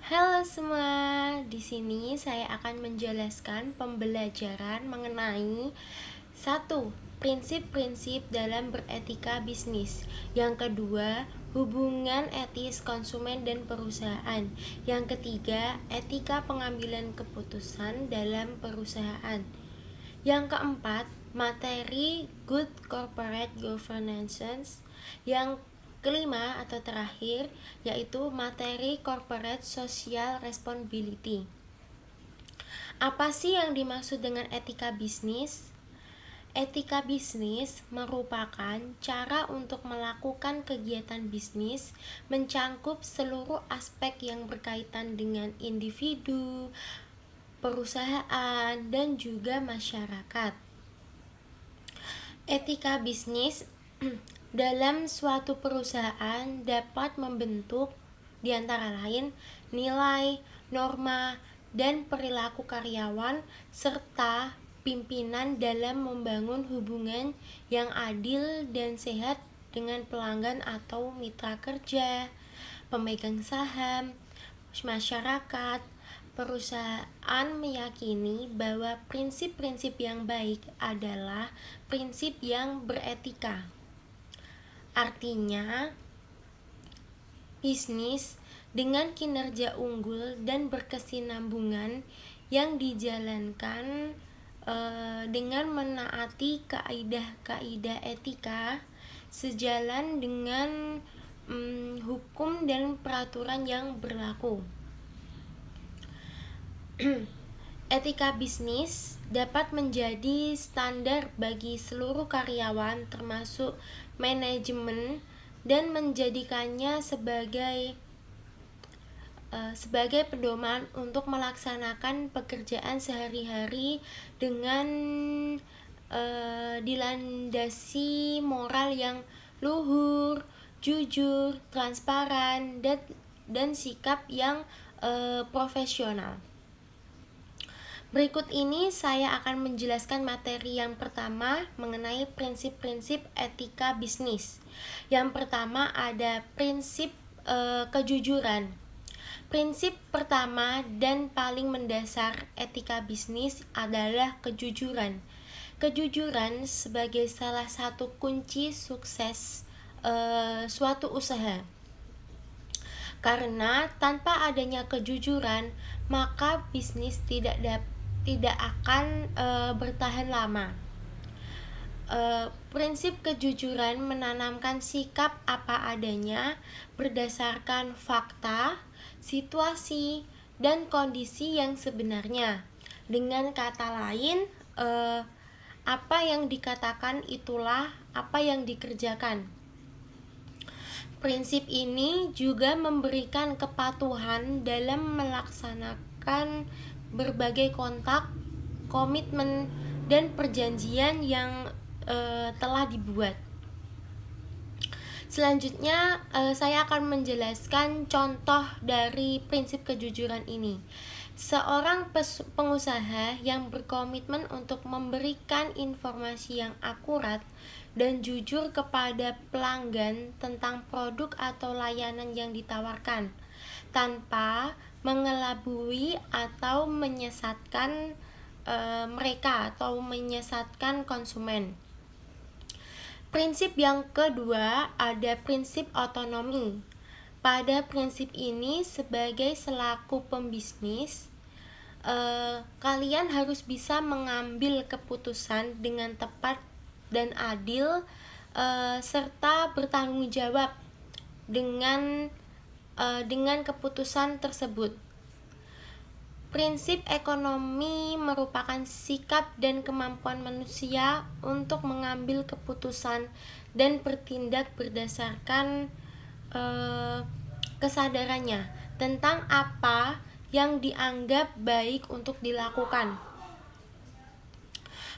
Halo semua, di sini saya akan menjelaskan pembelajaran mengenai satu, prinsip-prinsip dalam beretika bisnis. Yang kedua, hubungan etis konsumen dan perusahaan. Yang ketiga, etika pengambilan keputusan dalam perusahaan. Yang keempat, materi good corporate governance. Yang kelima atau terakhir yaitu materi corporate social responsibility. Apa sih yang dimaksud dengan etika bisnis? Etika bisnis merupakan cara untuk melakukan kegiatan bisnis mencangkup seluruh aspek yang berkaitan dengan individu, perusahaan, dan juga masyarakat. Etika bisnis dalam suatu perusahaan dapat membentuk di antara lain nilai, norma, dan perilaku karyawan serta pimpinan dalam membangun hubungan yang adil dan sehat dengan pelanggan atau mitra kerja, pemegang saham, masyarakat. Perusahaan meyakini bahwa prinsip-prinsip yang baik adalah prinsip yang beretika. Artinya, bisnis dengan kinerja unggul dan berkesinambungan yang dijalankan dengan menaati kaidah-kaidah etika sejalan dengan hukum dan peraturan yang berlaku. Etika bisnis dapat menjadi standar bagi seluruh karyawan termasuk manajemen dan menjadikannya sebagai pedoman untuk melaksanakan pekerjaan sehari-hari dengan dilandasi moral yang luhur, jujur, transparan, dan sikap yang profesional. Berikut ini saya akan menjelaskan materi yang pertama mengenai prinsip-prinsip etika bisnis. Yang pertama ada prinsip kejujuran. Prinsip pertama dan paling mendasar etika bisnis adalah kejujuran. Kejujuran sebagai salah satu kunci sukses suatu usaha. Karena tanpa adanya kejujuran, maka bisnis tidak akan bertahan lama. Prinsip kejujuran menanamkan sikap apa adanya berdasarkan fakta, situasi, dan kondisi yang sebenarnya. Dengan kata lain, apa yang dikatakan itulah apa yang dikerjakan. Prinsip ini juga memberikan kepatuhan dalam melaksanakan berbagai kontak, komitmen, dan perjanjian yang telah dibuat. Selanjutnya saya akan menjelaskan contoh dari prinsip kejujuran ini. Seorang pengusaha yang berkomitmen untuk memberikan informasi yang akurat dan jujur kepada pelanggan tentang produk atau layanan yang ditawarkan, tanpa mengelabui atau menyesatkan mereka atau menyesatkan konsumen. Prinsip yang kedua ada prinsip otonomi. Pada prinsip ini sebagai selaku pembisnis, kalian harus bisa mengambil keputusan dengan tepat dan adil serta bertanggung jawab dengan keputusan tersebut. Prinsip ekonomi merupakan sikap dan kemampuan manusia untuk mengambil keputusan dan bertindak berdasarkan kesadarannya tentang apa yang dianggap baik untuk dilakukan.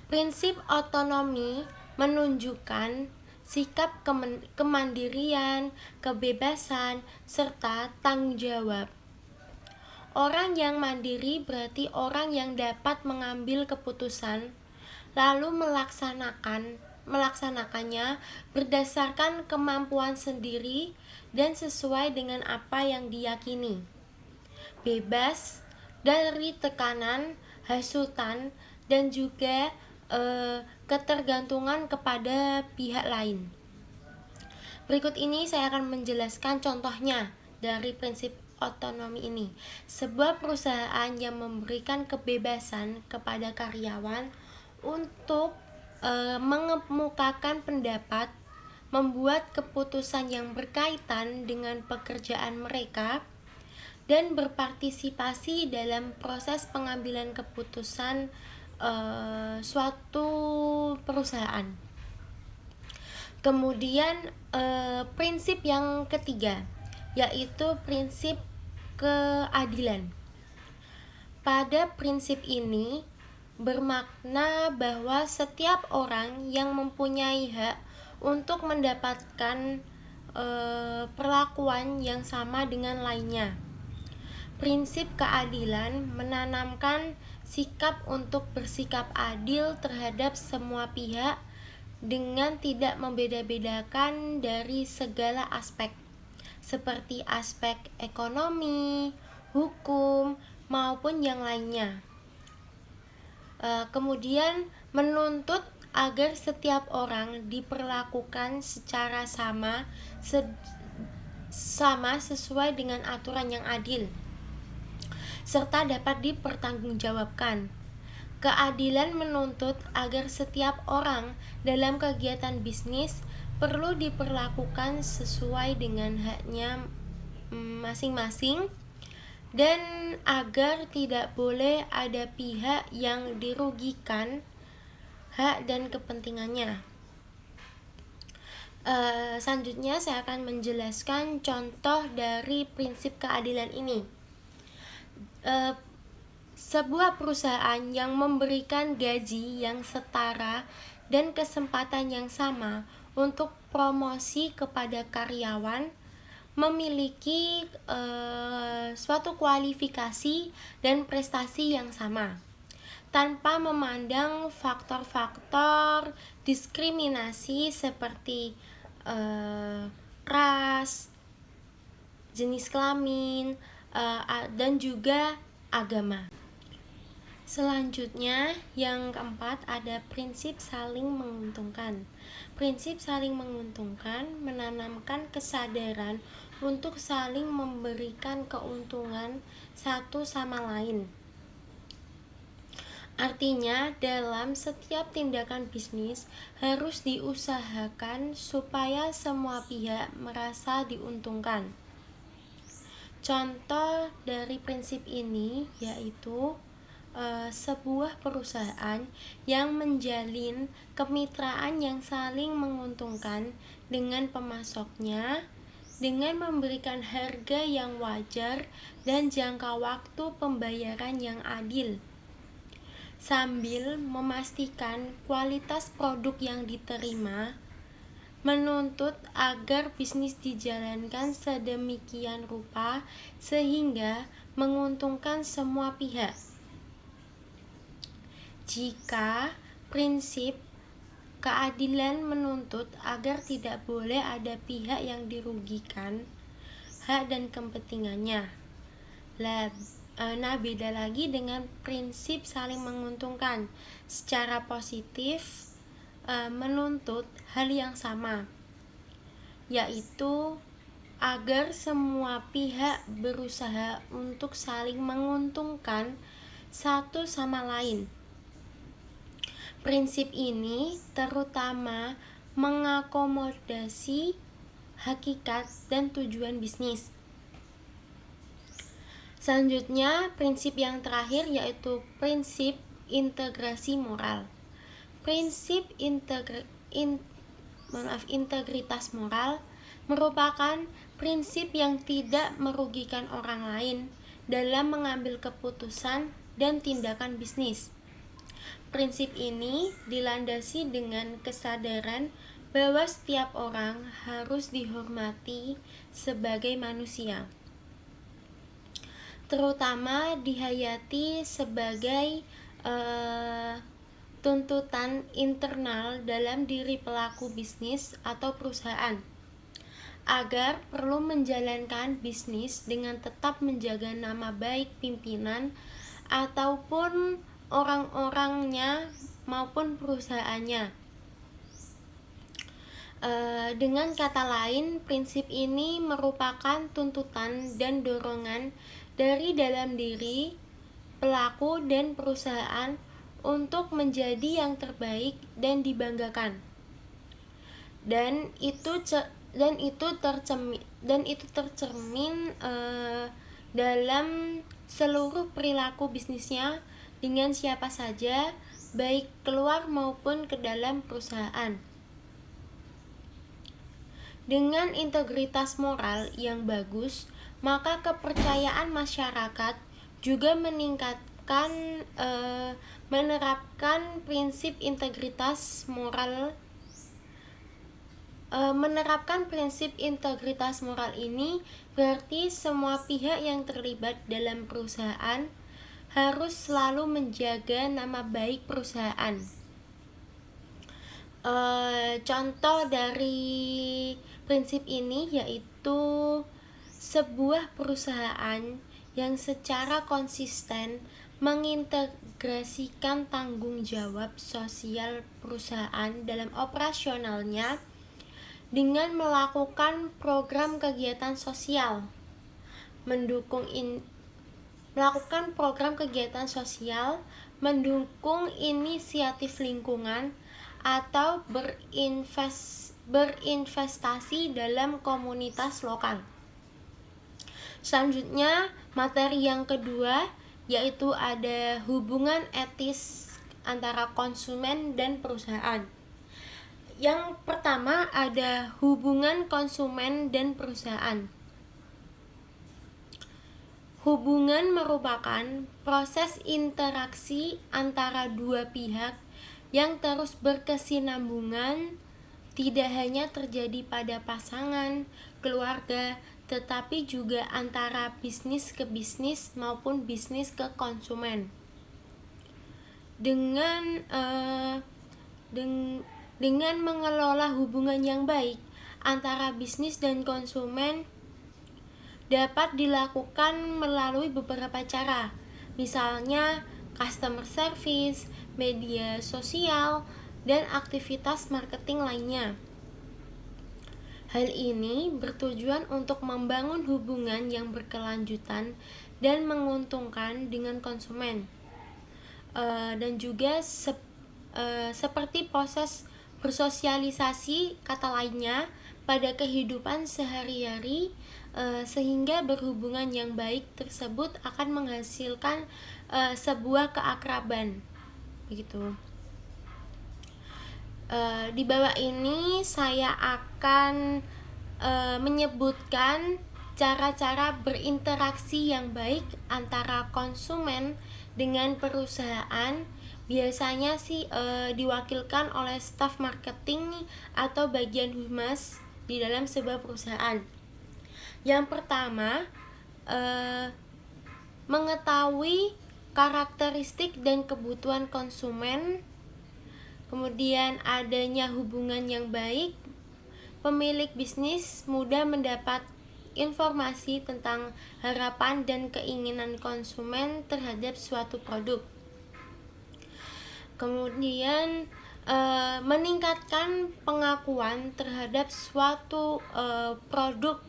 Prinsip otonomi menunjukkan sikap kemandirian, kebebasan, serta tanggung jawab. Orang yang mandiri berarti orang yang dapat mengambil keputusan lalu melaksanakannya berdasarkan kemampuan sendiri dan sesuai dengan apa yang diyakini. bebas dari tekanan, hasutan, dan juga ketergantungan kepada pihak lain. Berikut ini saya akan menjelaskan contohnya dari prinsip otonomi ini. Sebuah perusahaan yang memberikan kebebasan kepada karyawan untuk mengemukakan pendapat, membuat keputusan yang berkaitan dengan pekerjaan mereka, dan berpartisipasi dalam proses pengambilan keputusan suatu perusahaan. Kemudian prinsip yang ketiga, yaitu prinsip keadilan. Pada prinsip ini bermakna bahwa setiap orang yang mempunyai hak untuk mendapatkan perlakuan yang sama dengan lainnya. Prinsip keadilan menanamkan sikap untuk bersikap adil terhadap semua pihak dengan tidak membeda-bedakan dari segala aspek, seperti aspek ekonomi, hukum, maupun yang lainnya. Kemudian menuntut agar setiap orang diperlakukan secara sama sesuai dengan aturan yang adil, serta dapat dipertanggungjawabkan. Keadilan menuntut agar setiap orang dalam kegiatan bisnis perlu diperlakukan sesuai dengan haknya masing-masing, dan agar tidak boleh ada pihak yang dirugikan hak dan kepentingannya. Selanjutnya saya akan menjelaskan contoh dari prinsip keadilan ini. Sebuah perusahaan yang memberikan gaji yang setara dan kesempatan yang sama untuk promosi kepada karyawan memiliki suatu kualifikasi dan prestasi yang sama, tanpa memandang faktor-faktor diskriminasi seperti ras, jenis kelamin, dan juga agama. Selanjutnya, yang keempat ada prinsip saling menguntungkan. Prinsip saling menguntungkan menanamkan kesadaran untuk saling memberikan keuntungan satu sama lain. Artinya, dalam setiap tindakan bisnis harus diusahakan supaya semua pihak merasa diuntungkan. Contoh dari prinsip ini yaitu sebuah perusahaan yang menjalin kemitraan yang saling menguntungkan dengan pemasoknya dengan memberikan harga yang wajar dan jangka waktu pembayaran yang adil, sambil memastikan kualitas produk yang diterima, menuntut agar bisnis dijalankan sedemikian rupa sehingga menguntungkan semua pihak. Jika prinsip keadilan menuntut agar tidak boleh ada pihak yang dirugikan hak dan kepentingannya. Nah, beda lagi dengan prinsip saling menguntungkan. Secara positif menuntut hal yang sama, yaitu agar semua pihak berusaha untuk saling menguntungkan satu sama lain. Prinsip ini terutama mengakomodasi hakikat dan tujuan bisnis. Selanjutnya, prinsip yang terakhir yaitu prinsip integrasi moral. Prinsip integritas moral merupakan prinsip yang tidak merugikan orang lain dalam mengambil keputusan dan tindakan bisnis. Prinsip ini dilandasi dengan kesadaran bahwa setiap orang harus dihormati sebagai manusia, terutama dihayati sebagai tuntutan internal dalam diri pelaku bisnis atau perusahaan. agar perlu menjalankan bisnis dengan tetap menjaga nama baik pimpinan ataupun orang-orangnya maupun perusahaannya. Dengan kata lain, prinsip ini merupakan tuntutan dan dorongan dari dalam diri pelaku dan perusahaan untuk menjadi yang terbaik dan dibanggakan. Dan itu tercermin dalam seluruh perilaku bisnisnya dengan siapa saja, baik keluar maupun ke dalam perusahaan. Dengan integritas moral yang bagus, maka kepercayaan masyarakat juga menerapkan prinsip integritas moral. Menerapkan prinsip integritas moral ini berarti semua pihak yang terlibat dalam perusahaan harus selalu menjaga nama baik perusahaan. Contoh dari prinsip ini yaitu sebuah perusahaan yang secara konsisten mengintegrasikan tanggung jawab sosial perusahaan dalam operasionalnya dengan melakukan program kegiatan sosial, mendukung inisiatif lingkungan atau berinvestasi dalam komunitas lokal. Selanjutnya, materi yang kedua yaitu ada hubungan etis antara konsumen dan perusahaan. Yang pertama ada hubungan konsumen dan perusahaan. Hubungan merupakan proses interaksi antara dua pihak yang terus berkesinambungan, tidak hanya terjadi pada pasangan, keluarga, tetapi juga antara bisnis ke bisnis maupun bisnis ke konsumen. Dengan mengelola hubungan yang baik antara bisnis dan konsumen dapat dilakukan melalui beberapa cara, misalnya customer service, media sosial, dan aktivitas marketing lainnya. Hal ini bertujuan untuk membangun hubungan yang berkelanjutan dan menguntungkan dengan konsumen. Dan juga seperti proses bersosialisasi kata lainnya pada kehidupan sehari-hari, sehingga berhubungan yang baik tersebut akan menghasilkan sebuah keakraban, begitu. Di bawah ini saya akan menyebutkan cara-cara berinteraksi yang baik antara konsumen dengan perusahaan. Biasanya sih diwakilkan oleh staf marketing atau bagian humas di dalam sebuah perusahaan. Yang pertama, mengetahui karakteristik dan kebutuhan konsumen, kemudian adanya hubungan yang baik. Pemilik bisnis mudah mendapat informasi tentang harapan dan keinginan konsumen terhadap suatu produk. Kemudian meningkatkan pengakuan terhadap suatu produk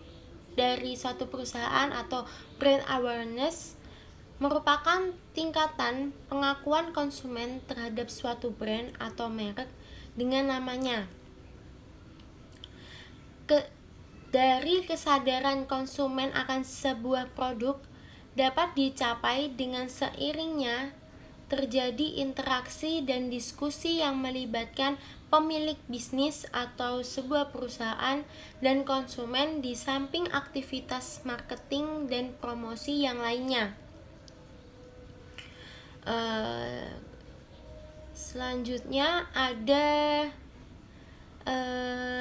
dari suatu perusahaan atau brand awareness merupakan tingkatan pengakuan konsumen terhadap suatu brand atau merek dengan namanya. Dari kesadaran konsumen akan sebuah produk dapat dicapai dengan seiringnya terjadi interaksi dan diskusi yang melibatkan pemilik bisnis atau sebuah perusahaan dan konsumen di samping aktivitas marketing dan promosi yang lainnya. Selanjutnya ada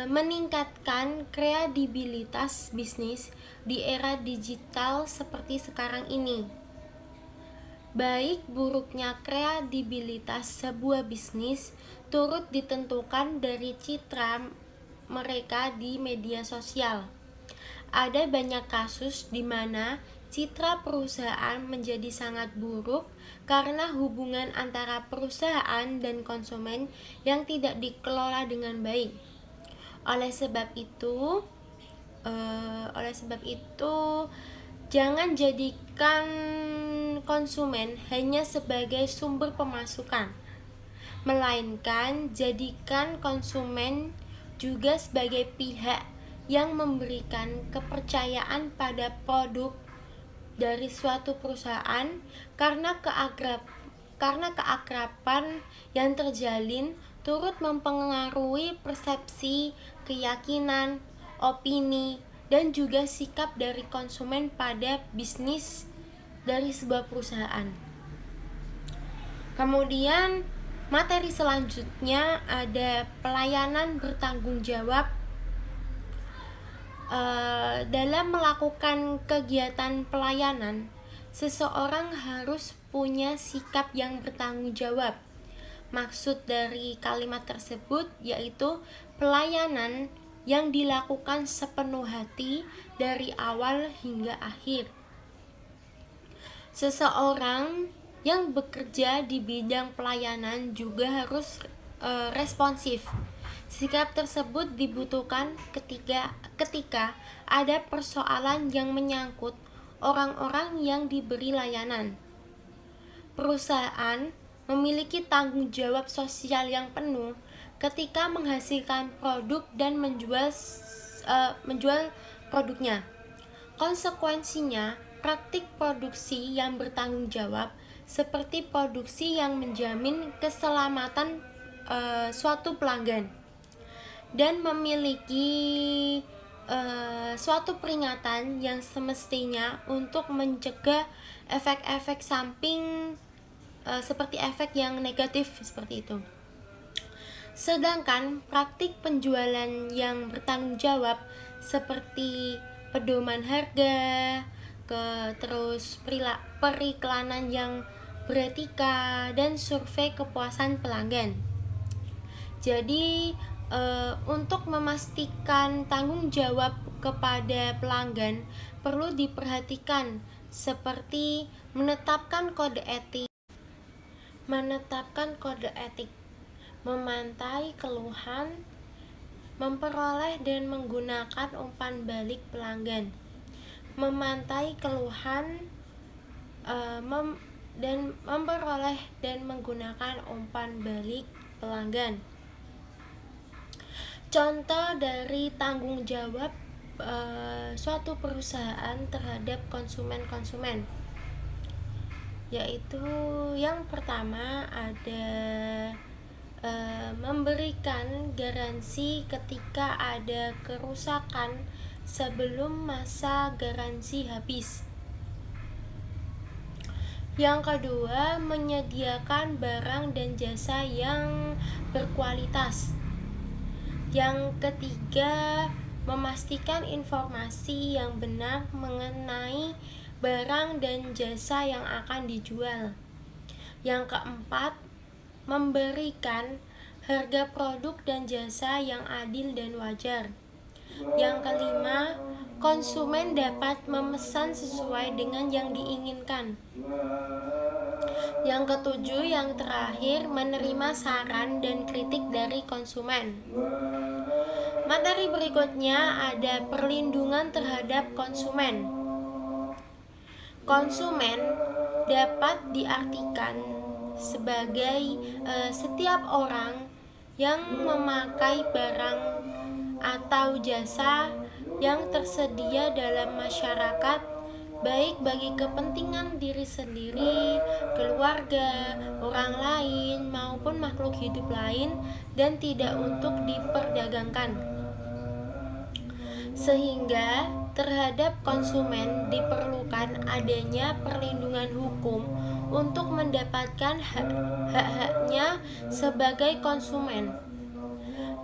meningkatkan kredibilitas bisnis di era digital seperti sekarang ini. Baik buruknya kredibilitas sebuah bisnis turut ditentukan dari citra mereka di media sosial. ada banyak kasus di mana citra perusahaan menjadi sangat buruk karena hubungan antara perusahaan dan konsumen yang tidak dikelola dengan baik. Oleh sebab itu, jangan jadikan konsumen hanya sebagai sumber pemasukan, melainkan jadikan konsumen juga sebagai pihak yang memberikan kepercayaan pada produk dari suatu perusahaan karena keakraban yang terjalin turut mempengaruhi persepsi, keyakinan, opini, dan juga sikap dari konsumen pada bisnis dari sebuah perusahaan. Kemudian materi selanjutnya ada pelayanan bertanggung jawab. Dalam melakukan kegiatan pelayanan, seseorang harus punya sikap yang bertanggung jawab. Maksud dari kalimat tersebut yaitu pelayanan yang dilakukan sepenuh hati dari awal hingga akhir. Seseorang yang bekerja di bidang pelayanan juga harus responsif. Sikap tersebut dibutuhkan ketika ada persoalan yang menyangkut orang-orang yang diberi layanan. Perusahaan memiliki tanggung jawab sosial yang penuh ketika menghasilkan produk dan menjual produknya. Konsekuensinya, praktik produksi yang bertanggung jawab seperti produksi yang menjamin keselamatan suatu pelanggan dan memiliki suatu peringatan yang semestinya untuk mencegah efek-efek samping seperti efek yang negatif seperti itu. Sedangkan praktik penjualan yang bertanggung jawab seperti pedoman harga, terus periklanan yang beretika, dan survei kepuasan pelanggan. Jadi untuk memastikan tanggung jawab kepada pelanggan perlu diperhatikan seperti menetapkan kode etik, memantai keluhan, memperoleh dan menggunakan umpan balik pelanggan. Memantai keluhan dan memperoleh dan menggunakan umpan balik pelanggan. Contoh dari tanggung jawab suatu perusahaan terhadap konsumen-konsumen, yaitu yang pertama ada memberikan garansi ketika ada kerusakan sebelum masa garansi habis. Yang kedua, menyediakan barang dan jasa yang berkualitas. Yang ketiga, memastikan informasi yang benar mengenai barang dan jasa yang akan dijual. Yang keempat, memberikan harga produk dan jasa yang adil dan wajar. Yang kelima, konsumen dapat memesan sesuai dengan yang diinginkan. Yang ketujuh, yang terakhir, menerima saran dan kritik dari konsumen. Materi berikutnya ada perlindungan terhadap konsumen. Konsumen dapat diartikan sebagai setiap orang yang memakai barang atau jasa yang tersedia dalam masyarakat, baik bagi kepentingan diri sendiri, keluarga, orang lain, maupun makhluk hidup lain, dan tidak untuk diperdagangkan. Sehingga terhadap konsumen diperlukan adanya perlindungan hukum untuk mendapatkan hak-haknya sebagai konsumen.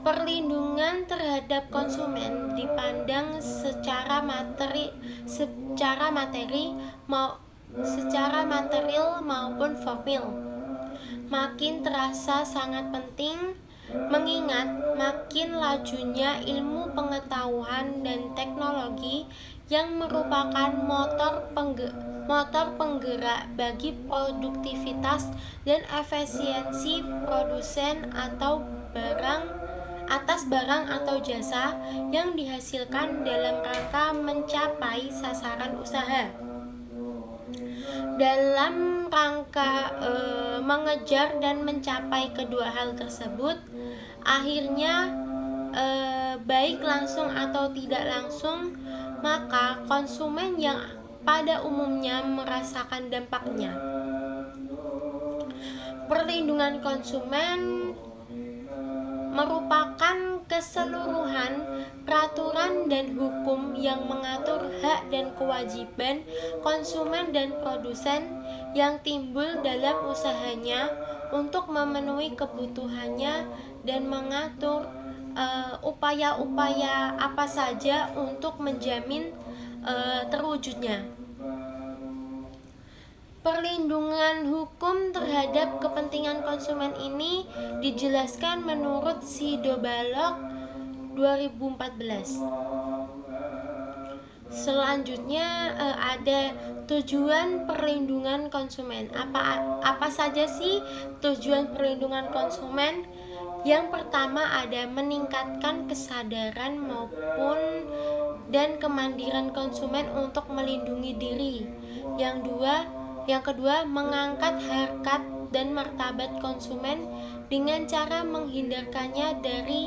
Perlindungan terhadap konsumen dipandang secara material maupun formil. Makin terasa sangat penting Mengingat makin lajunya ilmu pengetahuan dan teknologi yang merupakan motor penggerak bagi produktivitas dan efisiensi produsen atau barang atau jasa yang dihasilkan dalam rangka mencapai sasaran usaha. Dalam rangka mengejar dan mencapai kedua hal tersebut, akhirnya baik langsung atau tidak langsung, maka konsumen yang pada umumnya merasakan dampaknya. Perlindungan konsumen merupakan keseluruhan peraturan dan hukum yang mengatur hak dan kewajiban konsumen dan produsen yang timbul dalam usahanya untuk memenuhi kebutuhannya dan mengatur upaya-upaya apa saja untuk menjamin terwujudnya. Perlindungan hukum terhadap kepentingan konsumen ini dijelaskan menurut Sidobalok 2014. Selanjutnya ada tujuan perlindungan konsumen. Apa saja sih tujuan perlindungan konsumen? Yang pertama ada meningkatkan kesadaran maupun dan kemandirian konsumen untuk melindungi diri. Yang kedua, mengangkat harkat dan martabat konsumen dengan cara menghindarkannya dari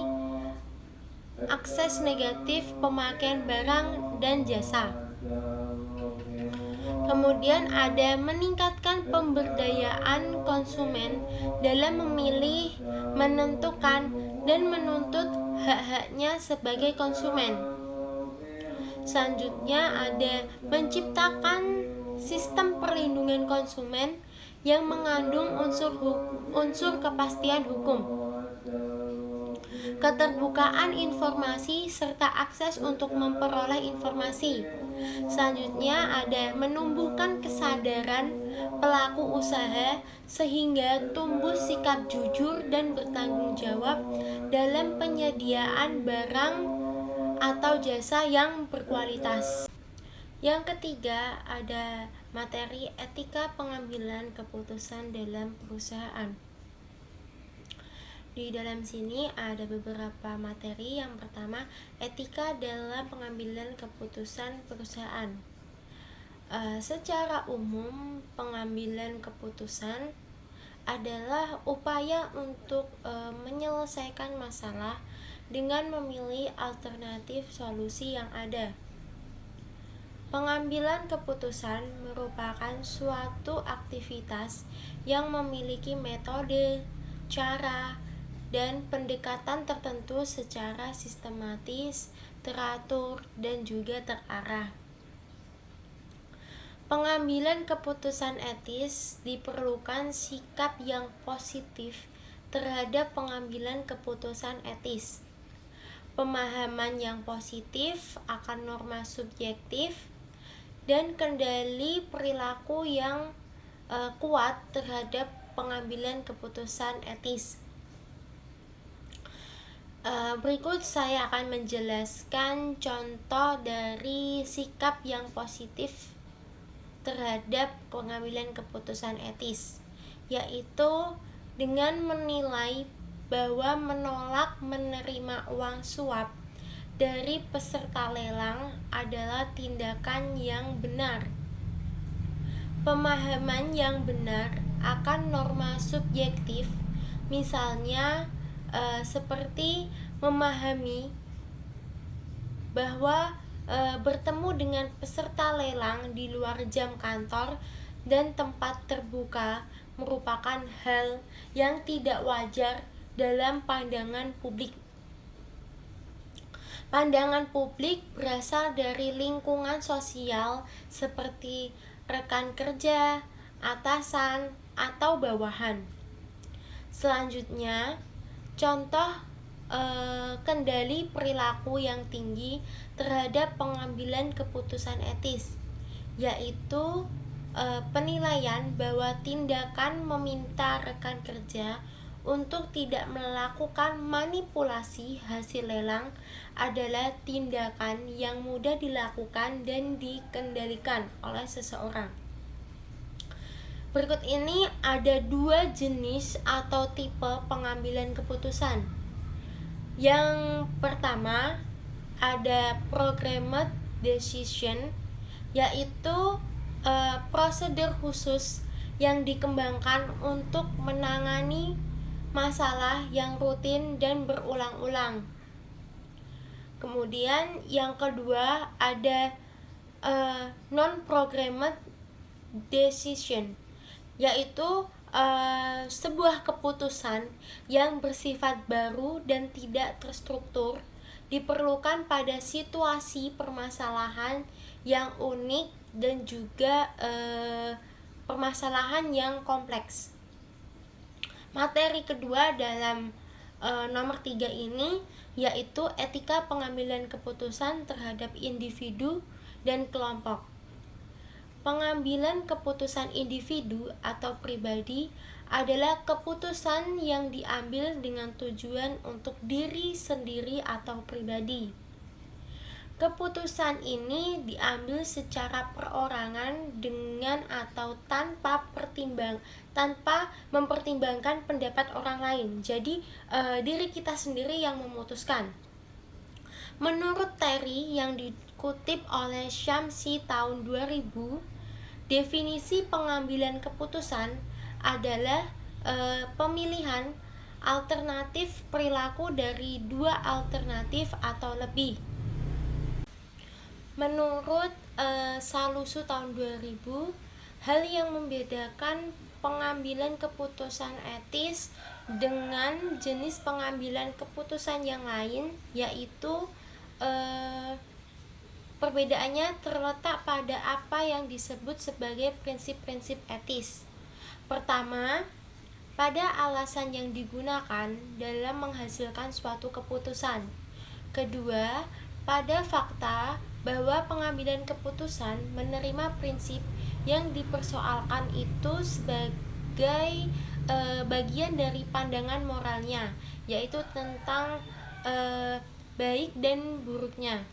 akses negatif pemakaian barang dan jasa. Kemudian ada meningkatkan pemberdayaan konsumen dalam memilih, menentukan, dan menuntut hak-haknya sebagai konsumen. Selanjutnya ada menciptakan sistem perlindungan konsumen yang mengandung unsur kepastian hukum, keterbukaan informasi, serta akses untuk memperoleh informasi. Selanjutnya ada menumbuhkan kesadaran pelaku usaha sehingga tumbuh sikap jujur dan bertanggung jawab dalam penyediaan barang atau jasa yang berkualitas. Yang ketiga ada materi etika pengambilan keputusan dalam perusahaan. Di dalam sini ada beberapa materi. Yang pertama, etika dalam pengambilan keputusan perusahaan. Secara umum, pengambilan keputusan adalah upaya untuk menyelesaikan masalah dengan memilih alternatif solusi yang ada. Pengambilan keputusan merupakan suatu aktivitas yang memiliki metode, cara, dan pendekatan tertentu secara sistematis, teratur, dan juga terarah. Pengambilan keputusan etis diperlukan sikap yang positif terhadap pengambilan keputusan etis, pemahaman yang positif akan norma subjektif, dan kendali perilaku yang kuat terhadap pengambilan keputusan etis. Berikut saya akan menjelaskan contoh dari sikap yang positif terhadap pengambilan keputusan etis, yaitu dengan menilai bahwa menolak menerima uang suap dari peserta lelang adalah tindakan yang benar. Pemahaman yang benar akan norma subjektif, misalnya seperti memahami bahwa bertemu dengan peserta lelang di luar jam kantor dan tempat terbuka merupakan hal yang tidak wajar dalam pandangan publik. Pandangan publik berasal dari lingkungan sosial seperti rekan kerja, atasan, atau bawahan. Selanjutnya, contoh kendali perilaku yang tinggi terhadap pengambilan keputusan etis, yaitu penilaian bahwa tindakan meminta rekan kerja untuk tidak melakukan manipulasi hasil lelang adalah tindakan yang mudah dilakukan dan dikendalikan oleh seseorang. Berikut ini ada 2 jenis atau tipe pengambilan keputusan. Yang pertama ada programmed decision, yaitu prosedur khusus yang dikembangkan untuk menangani masalah yang rutin dan berulang-ulang. Kemudian yang kedua ada non-programmed decision, yaitu sebuah keputusan yang bersifat baru dan tidak terstruktur, diperlukan pada situasi permasalahan yang unik dan juga permasalahan yang kompleks. Materi kedua dalam nomor 3 ini yaitu etika pengambilan keputusan terhadap individu dan kelompok. Pengambilan keputusan individu atau pribadi adalah keputusan yang diambil dengan tujuan untuk diri sendiri atau pribadi. Keputusan ini diambil secara perorangan dengan atau tanpa mempertimbangkan pendapat orang lain. Jadi diri kita sendiri yang memutuskan. Menurut Terry yang dikutip oleh Syamsi tahun 2000, definisi pengambilan keputusan adalah pemilihan alternatif perilaku dari 2 alternatif atau lebih. Menurut Salusu tahun 2000, hal yang membedakan pengambilan keputusan etis dengan jenis pengambilan keputusan yang lain yaitu perbedaannya terletak pada apa yang disebut sebagai prinsip-prinsip etis. Pertama, pada alasan yang digunakan dalam menghasilkan suatu keputusan. Kedua, pada fakta bahwa pengambilan keputusan menerima prinsip yang dipersoalkan itu sebagai bagian dari pandangan moralnya, yaitu tentang baik dan buruknya.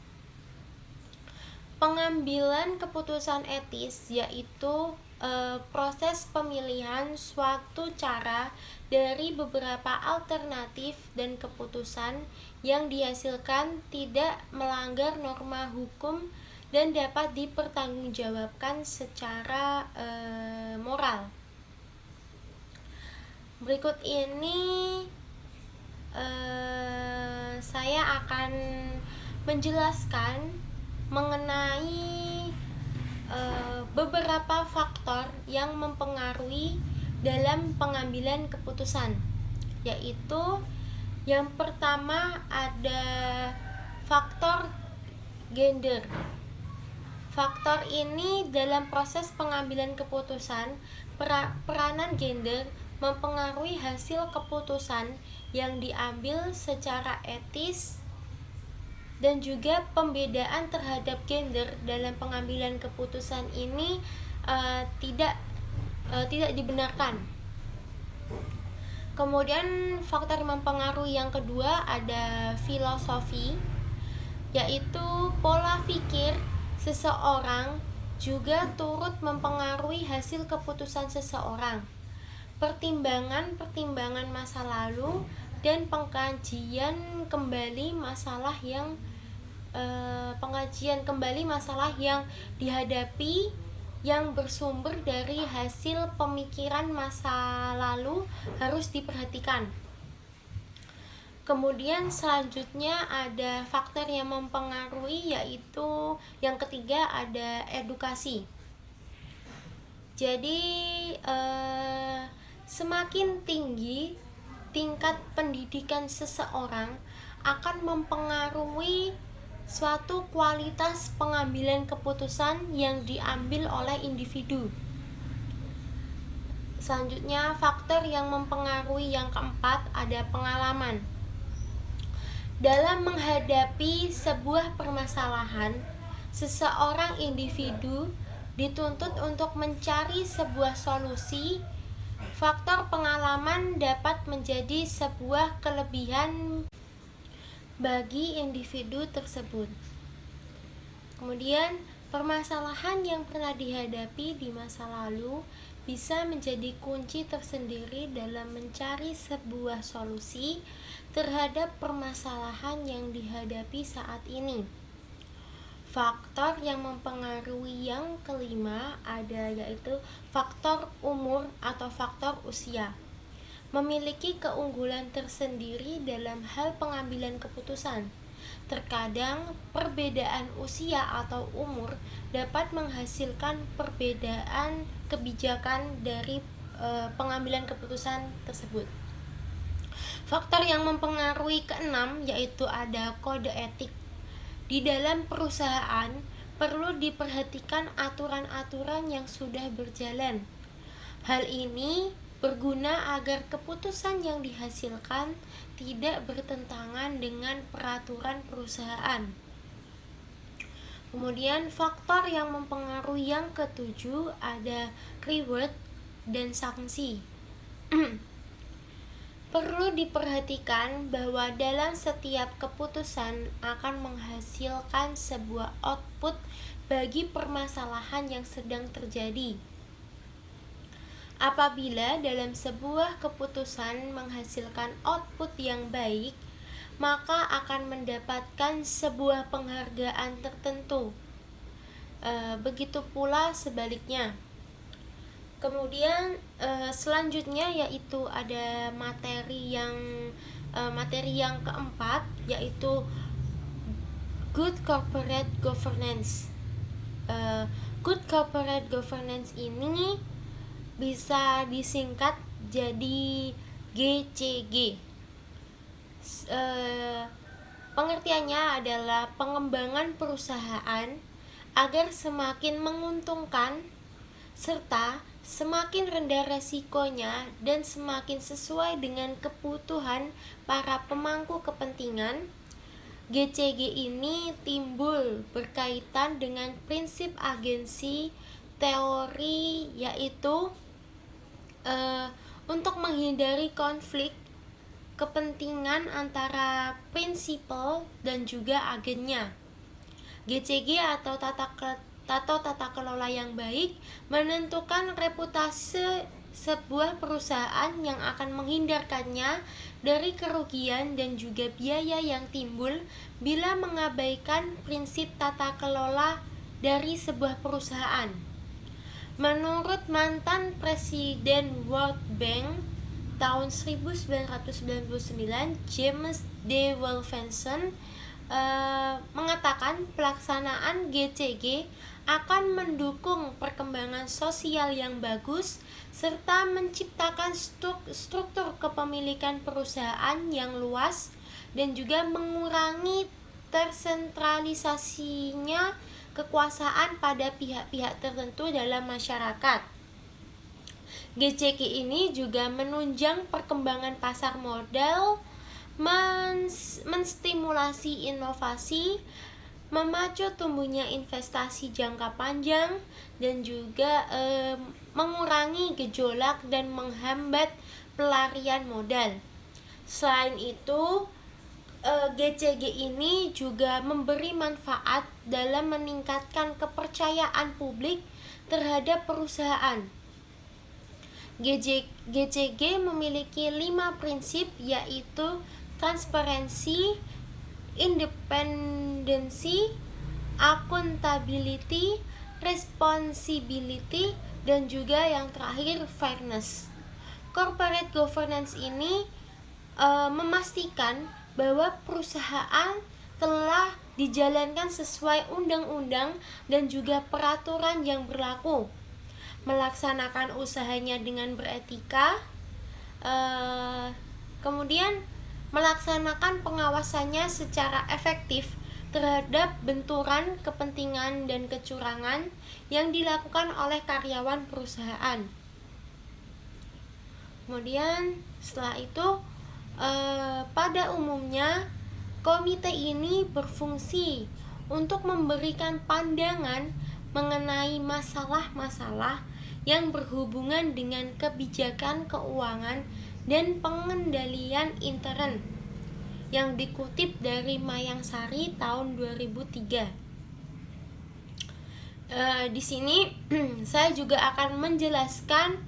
Pengambilan keputusan etis yaitu proses pemilihan suatu cara dari beberapa alternatif dan keputusan yang dihasilkan tidak melanggar norma hukum dan dapat dipertanggungjawabkan secara moral. Berikut ini saya akan menjelaskan mengenai beberapa faktor yang mempengaruhi dalam pengambilan keputusan, yaitu yang pertama ada faktor gender. Faktor ini dalam proses pengambilan keputusan, peranan gender mempengaruhi hasil keputusan yang diambil secara etis, dan juga pembedaan terhadap gender dalam pengambilan keputusan ini tidak dibenarkan. Kemudian faktor mempengaruhi yang kedua ada filosofi, yaitu pola pikir seseorang juga turut mempengaruhi hasil keputusan seseorang. Pertimbangan masa lalu dan pengkajian kembali masalah yang dihadapi yang bersumber dari hasil pemikiran masa lalu harus diperhatikan. Kemudian selanjutnya ada faktor yang mempengaruhi, yaitu yang ketiga ada edukasi. Jadi semakin tinggi tingkat pendidikan seseorang akan mempengaruhi suatu kualitas pengambilan keputusan yang diambil oleh individu. Selanjutnya, faktor yang mempengaruhi yang keempat ada pengalaman. Dalam menghadapi sebuah permasalahan, seseorang individu dituntut untuk mencari sebuah solusi Faktor pengalaman dapat menjadi sebuah kelebihan bagi individu tersebut. Kemudian, permasalahan yang pernah dihadapi di masa lalu bisa menjadi kunci tersendiri dalam mencari sebuah solusi terhadap permasalahan yang dihadapi saat ini. Faktor yang mempengaruhi yang kelima yaitu faktor umur atau faktor usia. Memiliki keunggulan tersendiri dalam hal pengambilan keputusan. Terkadang perbedaan usia atau umur dapat menghasilkan perbedaan kebijakan dari pengambilan keputusan tersebut. Faktor yang mempengaruhi keenam yaitu ada kode etik. Di dalam perusahaan perlu diperhatikan aturan-aturan yang sudah berjalan. Hal ini berguna agar keputusan yang dihasilkan tidak bertentangan dengan peraturan perusahaan. Kemudian faktor yang mempengaruhi yang ketujuh ada reward dan sanksi. Perlu diperhatikan bahwa dalam setiap keputusan akan menghasilkan sebuah output bagi permasalahan yang sedang terjadi. Apabila dalam sebuah keputusan menghasilkan output yang baik, maka akan mendapatkan sebuah penghargaan tertentu. Begitu pula sebaliknya. Kemudian selanjutnya yaitu ada materi yang keempat yaitu good corporate governance. Good corporate governance ini bisa disingkat jadi GCG. Pengertiannya adalah pengembangan perusahaan agar semakin menguntungkan serta semakin rendah resikonya dan semakin sesuai dengan kebutuhan para pemangku kepentingan. GCG ini timbul berkaitan dengan prinsip agensi teori yaitu untuk menghindari konflik kepentingan antara prinsipal dan juga agennya. GCG atau tata kelola yang baik menentukan reputasi sebuah perusahaan yang akan menghindarkannya dari kerugian dan juga biaya yang timbul bila mengabaikan prinsip tata kelola dari sebuah perusahaan. Menurut mantan Presiden World Bank tahun 1999, James D. Wolfenson mengatakan pelaksanaan GCG akan mendukung perkembangan sosial yang bagus serta menciptakan struktur kepemilikan perusahaan yang luas dan juga mengurangi tersentralisasinya kekuasaan pada pihak-pihak tertentu dalam masyarakat. GCG ini juga menunjang perkembangan pasar modal, menstimulasi inovasi, memacu tumbuhnya investasi jangka panjang, dan juga mengurangi gejolak dan menghambat pelarian modal. Selain itu, GCG ini juga memberi manfaat dalam meningkatkan kepercayaan publik terhadap perusahaan. GCG memiliki 5 prinsip yaitu transparansi, independensi, accountability, responsibility, dan juga yang terakhir fairness. Corporate governance ini memastikan bahwa perusahaan telah dijalankan sesuai undang-undang dan juga peraturan yang berlaku, melaksanakan usahanya dengan beretika, kemudian melaksanakan pengawasannya secara efektif terhadap benturan kepentingan dan kecurangan yang dilakukan oleh karyawan perusahaan. Kemudian setelah itu pada umumnya komite ini berfungsi untuk memberikan pandangan mengenai masalah-masalah yang berhubungan dengan kebijakan keuangan dan pengendalian intern yang dikutip dari Mayangsari tahun 2003. Di sini saya juga akan menjelaskan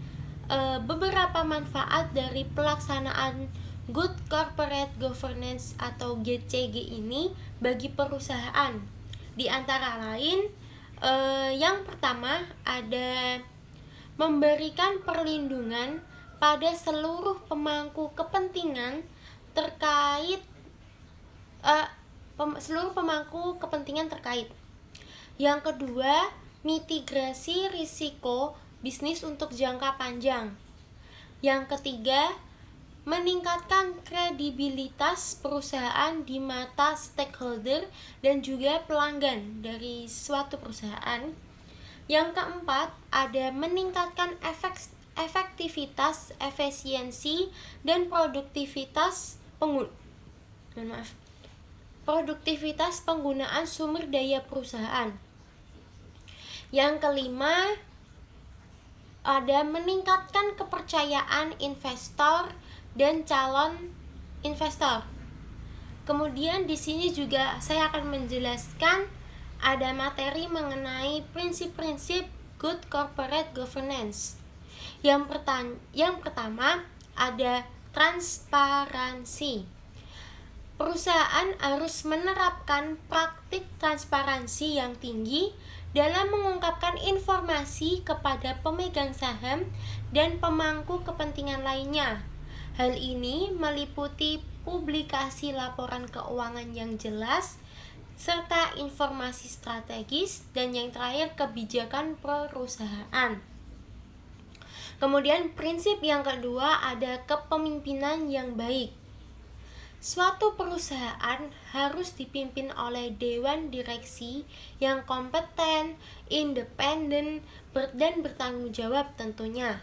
beberapa manfaat dari pelaksanaan Good Corporate Governance atau GCG ini bagi perusahaan. Di antara lain, yang pertama ada memberikan perlindungan pada seluruh pemangku kepentingan terkait terkait. Yang kedua, mitigasi risiko bisnis untuk jangka panjang. Yang ketiga, meningkatkan kredibilitas perusahaan di mata stakeholder dan juga pelanggan dari suatu perusahaan. Yang keempat, ada meningkatkan efektivitas, efisiensi, dan produktivitas penggunaan sumber daya perusahaan. Yang kelima, ada meningkatkan kepercayaan investor dan calon investor. Kemudian di sini juga saya akan menjelaskan ada materi mengenai prinsip-prinsip Good Corporate Governance. Yang pertama ada transparansi. Perusahaan harus menerapkan praktik transparansi yang tinggi dalam mengungkapkan informasi kepada pemegang saham dan pemangku kepentingan lainnya. Hal ini meliputi publikasi laporan keuangan yang jelas, serta informasi strategis, dan yang terakhir kebijakan perusahaan. Kemudian prinsip yang kedua ada kepemimpinan yang baik. Suatu perusahaan harus dipimpin oleh dewan direksi yang kompeten, independen, dan bertanggung jawab tentunya.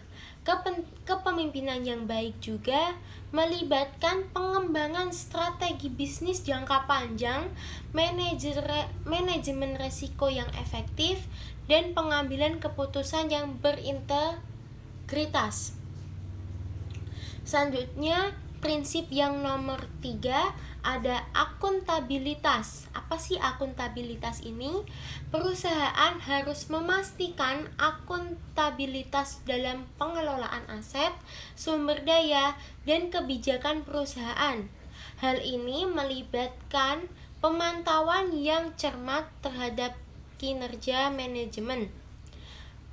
Kepemimpinan yang baik juga melibatkan pengembangan strategi bisnis jangka panjang, manajemen resiko yang efektif, dan pengambilan keputusan yang berintegritas. Selanjutnya, prinsip yang nomor 3 ada akuntabilitas. Apa sih akuntabilitas ini? Perusahaan harus memastikan akuntabilitas dalam pengelolaan aset, sumber daya, dan kebijakan perusahaan. Hal ini melibatkan pemantauan yang cermat terhadap kinerja manajemen,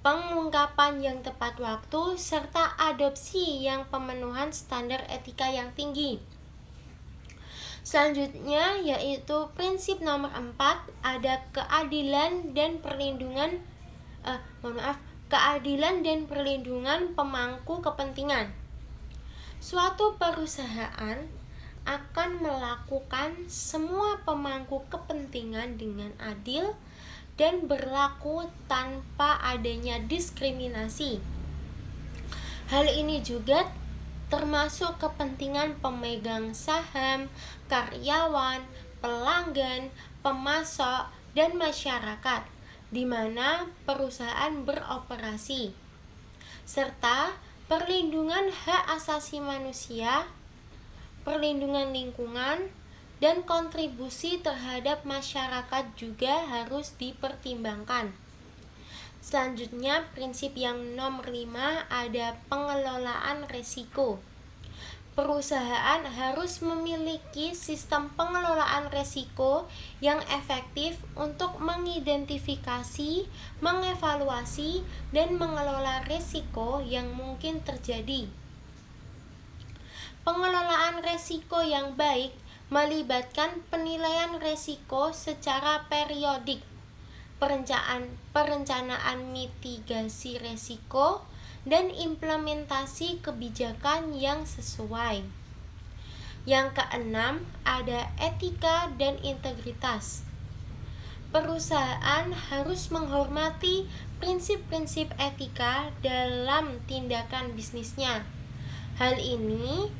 pengungkapan yang tepat waktu, serta adopsi yang pemenuhan standar etika yang tinggi. Selanjutnya yaitu prinsip nomor 4 ada keadilan dan perlindungan pemangku kepentingan. Suatu perusahaan akan melakukan semua pemangku kepentingan dengan adil dan berlaku tanpa adanya diskriminasi. Hal ini juga termasuk kepentingan pemegang saham, karyawan, pelanggan, pemasok, dan masyarakat di mana perusahaan beroperasi, serta perlindungan hak asasi manusia, perlindungan lingkungan, dan kontribusi terhadap masyarakat juga harus dipertimbangkan. Selanjutnya, prinsip yang nomor 5 ada pengelolaan resiko. Perusahaan harus memiliki sistem pengelolaan resiko yang efektif untuk mengidentifikasi, mengevaluasi, dan mengelola resiko yang mungkin terjadi. Pengelolaan resiko yang baik melibatkan penilaian resiko secara periodik, perencanaan mitigasi resiko, dan implementasi kebijakan yang sesuai. Yang keenam, ada etika dan integritas. Perusahaan harus menghormati prinsip-prinsip etika dalam tindakan bisnisnya. Hal ini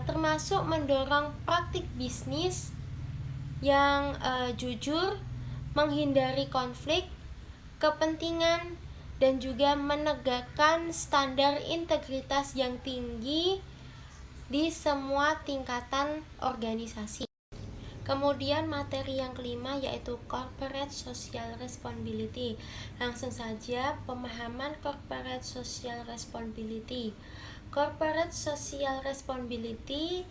termasuk mendorong praktik bisnis yang jujur, menghindari konflik kepentingan, dan juga menegakkan standar integritas yang tinggi di semua tingkatan organisasi. Kemudian materi yang kelima yaitu Corporate Social Responsibility. Langsung saja pemahaman Corporate Social Responsibility. Corporate Social Responsibility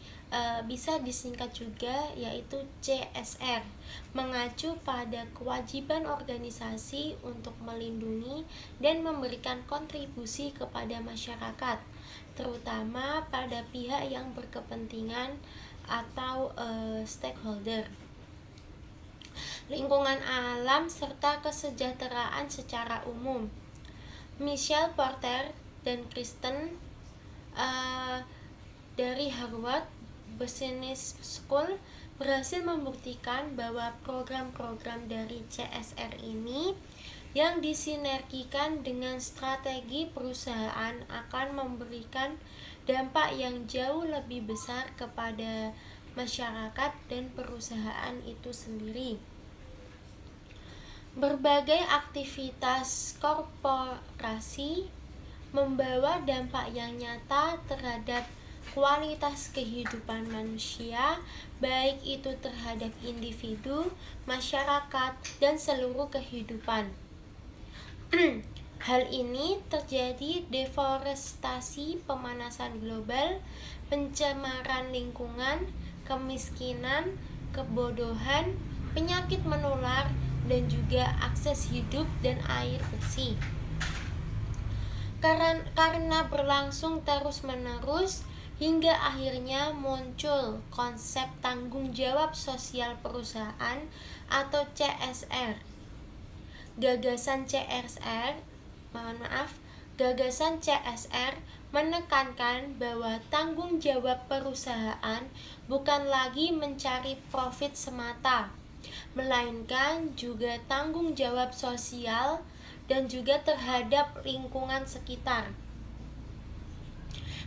bisa disingkat juga yaitu CSR, mengacu pada kewajiban organisasi untuk melindungi dan memberikan kontribusi kepada masyarakat, terutama pada pihak yang berkepentingan atau stakeholder, lingkungan alam, serta kesejahteraan secara umum. Michelle Porter dan Kristen dari Harvard Business School berhasil membuktikan bahwa program-program dari CSR ini yang disinergikan dengan strategi perusahaan akan memberikan dampak yang jauh lebih besar kepada masyarakat dan perusahaan itu sendiri. Berbagai aktivitas korporasi membawa dampak yang nyata terhadap kualitas kehidupan manusia, baik itu terhadap individu, masyarakat, dan seluruh kehidupan. Hal ini terjadi deforestasi, pemanasan global, pencemaran lingkungan, kemiskinan, kebodohan, penyakit menular, dan juga akses hidup dan air bersih. Karena berlangsung terus-menerus hingga akhirnya muncul konsep tanggung jawab sosial perusahaan atau CSR. Gagasan CSR menekankan bahwa tanggung jawab perusahaan bukan lagi mencari profit semata, melainkan juga tanggung jawab sosial dan juga terhadap lingkungan sekitar.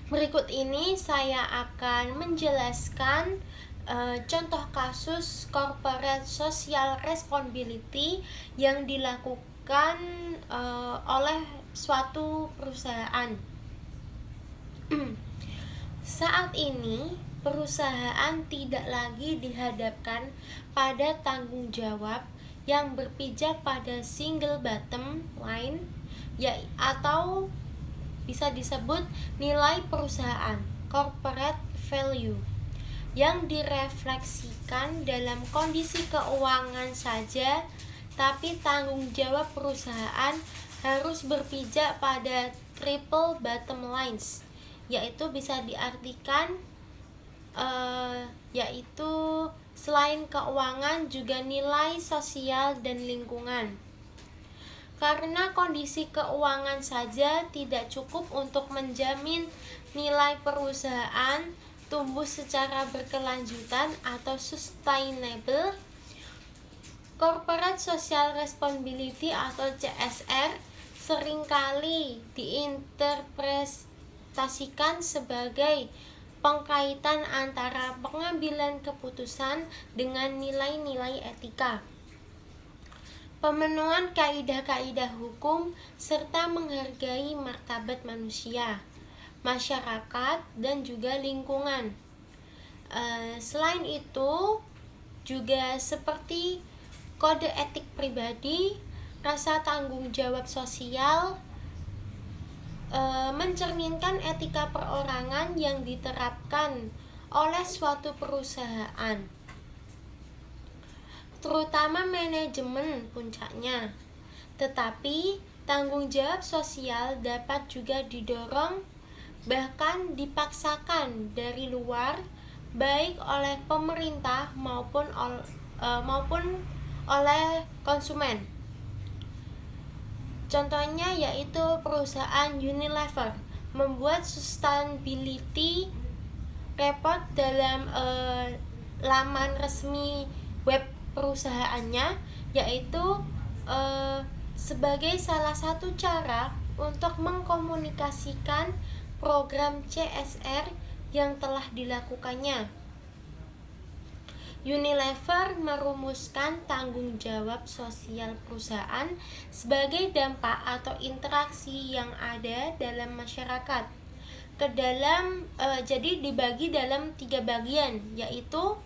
Berikut ini saya akan menjelaskan contoh kasus corporate social responsibility yang dilakukan oleh suatu perusahaan. Saat ini perusahaan tidak lagi dihadapkan pada tanggung jawab yang berpijak pada single bottom line atau bisa disebut nilai perusahaan, corporate value, yang direfleksikan dalam kondisi keuangan saja, tapi tanggung jawab perusahaan harus berpijak pada triple bottom lines, yaitu bisa diartikan yaitu selain keuangan juga nilai sosial dan lingkungan. Karena kondisi keuangan saja tidak cukup untuk menjamin nilai perusahaan tumbuh secara berkelanjutan atau sustainable, Corporate Social Responsibility atau CSR seringkali diinterpretasikan sebagai pengkaitan antara pengambilan keputusan dengan nilai-nilai etika, pemenuhan kaidah-kaidah hukum, serta menghargai martabat manusia, masyarakat, dan juga lingkungan. Selain itu, juga seperti kode etik pribadi, rasa tanggung jawab sosial, mencerminkan etika perorangan yang diterapkan oleh suatu perusahaan, terutama manajemen puncaknya. Tetapi tanggung jawab sosial dapat juga didorong, bahkan dipaksakan dari luar, baik oleh pemerintah maupun oleh konsumen. Contohnya yaitu perusahaan Unilever membuat sustainability report dalam laman resmi web perusahaannya, yaitu sebagai salah satu cara untuk mengkomunikasikan program CSR yang telah dilakukannya. Unilever merumuskan tanggung jawab sosial perusahaan sebagai dampak atau interaksi yang ada dalam masyarakat. Jadi dibagi dalam 3 bagian, yaitu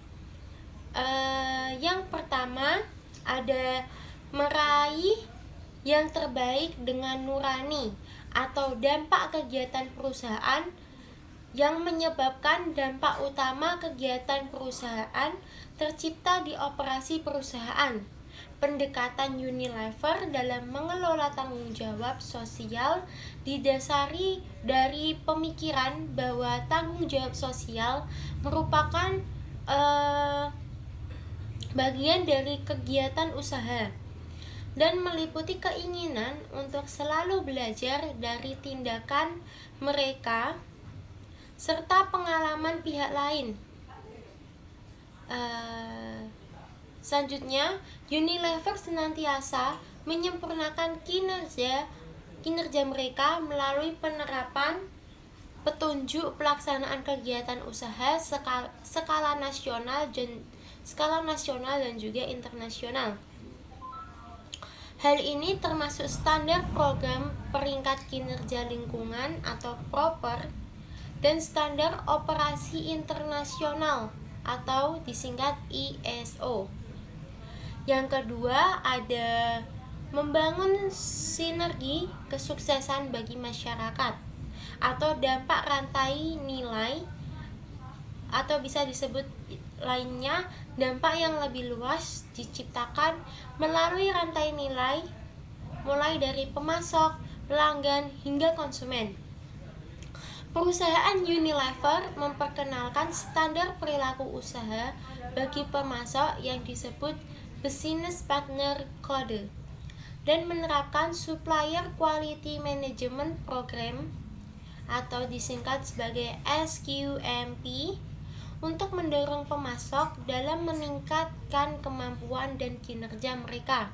yang pertama ada meraih yang terbaik dengan nurani atau dampak kegiatan perusahaan yang menyebabkan dampak utama kegiatan perusahaan tercipta di operasi perusahaan. Pendekatan Unilever dalam mengelola tanggung jawab sosial didasari dari pemikiran bahwa tanggung jawab sosial merupakan bagian dari kegiatan usaha dan meliputi keinginan untuk selalu belajar dari tindakan mereka serta pengalaman pihak lain. Selanjutnya, Unilever senantiasa menyempurnakan kinerja mereka melalui penerapan petunjuk pelaksanaan kegiatan usaha skala nasional dan juga internasional. Hal ini termasuk standar program peringkat kinerja lingkungan atau PROPER dan standar operasi internasional atau disingkat ISO. Yang kedua ada membangun sinergi kesuksesan bagi masyarakat atau dampak rantai nilai, atau bisa disebut lainnya dampak yang lebih luas diciptakan melalui rantai nilai mulai dari pemasok, pelanggan hingga konsumen. Perusahaan Unilever memperkenalkan standar perilaku usaha bagi pemasok yang disebut Business Partner Code dan menerapkan Supplier Quality Management Program atau disingkat sebagai SQMP untuk mendorong pemasok dalam meningkatkan kemampuan dan kinerja mereka.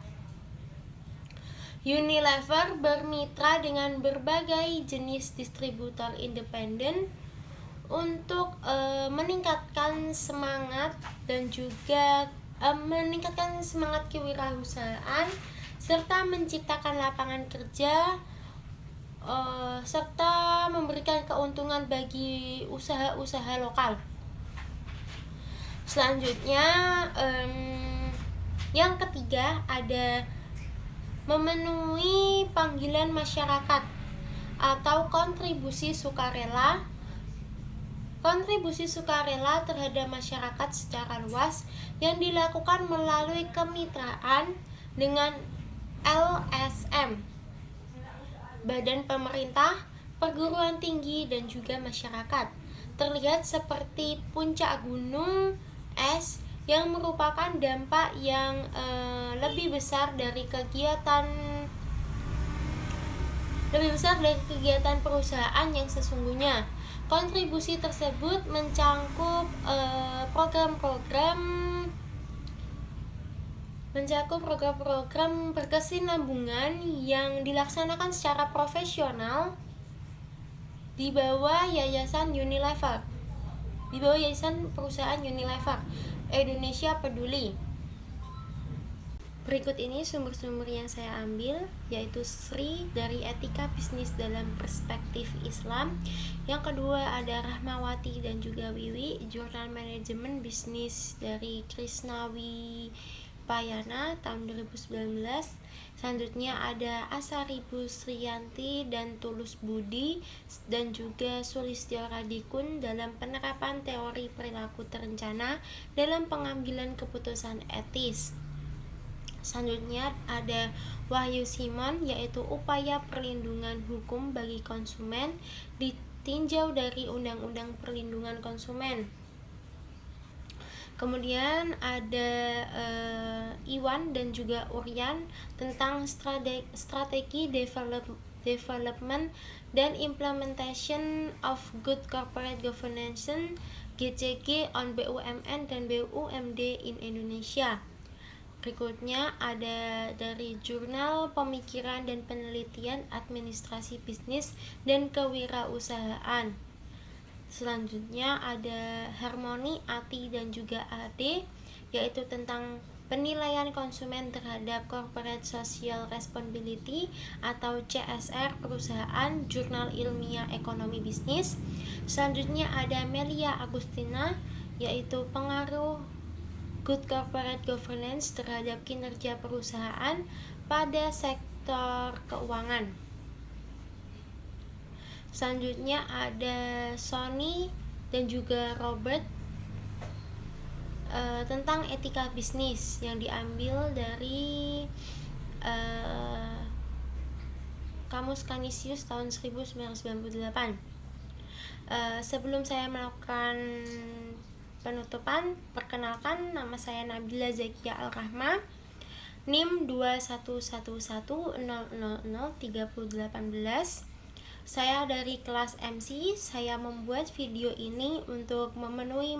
Unilever bermitra dengan berbagai jenis distributor independen untuk meningkatkan semangat dan juga meningkatkan semangat kewirausahaan serta menciptakan lapangan kerja serta memberikan keuntungan bagi usaha-usaha lokal. Selanjutnya yang ketiga ada memenuhi panggilan masyarakat atau kontribusi sukarela. Kontribusi sukarela terhadap masyarakat secara luas yang dilakukan melalui kemitraan dengan LSM, badan pemerintah, perguruan tinggi, dan juga masyarakat. Terlihat seperti puncak gunung es yang merupakan dampak yang lebih besar dari kegiatan perusahaan yang sesungguhnya. Kontribusi tersebut mencakup program-program berkesinambungan yang dilaksanakan secara profesional di bawah yayasan perusahaan Unilever Indonesia Peduli. Berikut ini sumber-sumber yang saya ambil, yaitu Sri dari Etika Bisnis dalam Perspektif Islam. Yang kedua ada Rahmawati dan juga Wiwi, Jurnal Manajemen Bisnis dari Krisnawi Payana tahun 2019. Selanjutnya ada Asari Busriyanti dan Tulus Budi dan juga Sulistyo Radikun dalam penerapan teori perilaku terencana dalam pengambilan keputusan etis. Selanjutnya ada Wahyu Simon, yaitu upaya perlindungan hukum bagi konsumen ditinjau dari Undang-Undang Perlindungan Konsumen. Kemudian ada Iwan dan juga Uryan tentang strategi development dan implementation of good corporate governance GCG on BUMN dan BUMD in Indonesia. Berikutnya ada dari Jurnal Pemikiran dan Penelitian Administrasi Bisnis dan Kewirausahaan. Selanjutnya ada Harmoni, Ati, dan juga Ade yaitu tentang penilaian konsumen terhadap Corporate Social Responsibility atau CSR perusahaan, jurnal ilmiah ekonomi bisnis. Selanjutnya ada Melia Agustina, yaitu pengaruh Good Corporate Governance terhadap kinerja perusahaan pada sektor keuangan. Selanjutnya ada Sony dan juga Robert tentang etika bisnis yang diambil dari Kamus Canisius tahun 1998. Sebelum saya melakukan penutupan, perkenalkan, nama saya Nabila Zakia Al-Rahma, NIM 211100003018. Saya dari kelas MC. Saya membuat video ini untuk memenuhi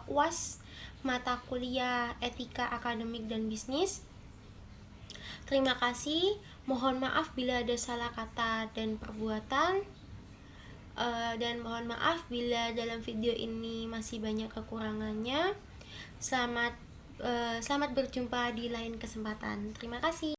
UAS mata kuliah Etika Akademik dan Bisnis. Terima kasih. Mohon maaf bila ada salah kata dan perbuatan. Dan mohon maaf bila dalam video ini masih banyak kekurangannya. Selamat berjumpa di lain kesempatan. Terima kasih.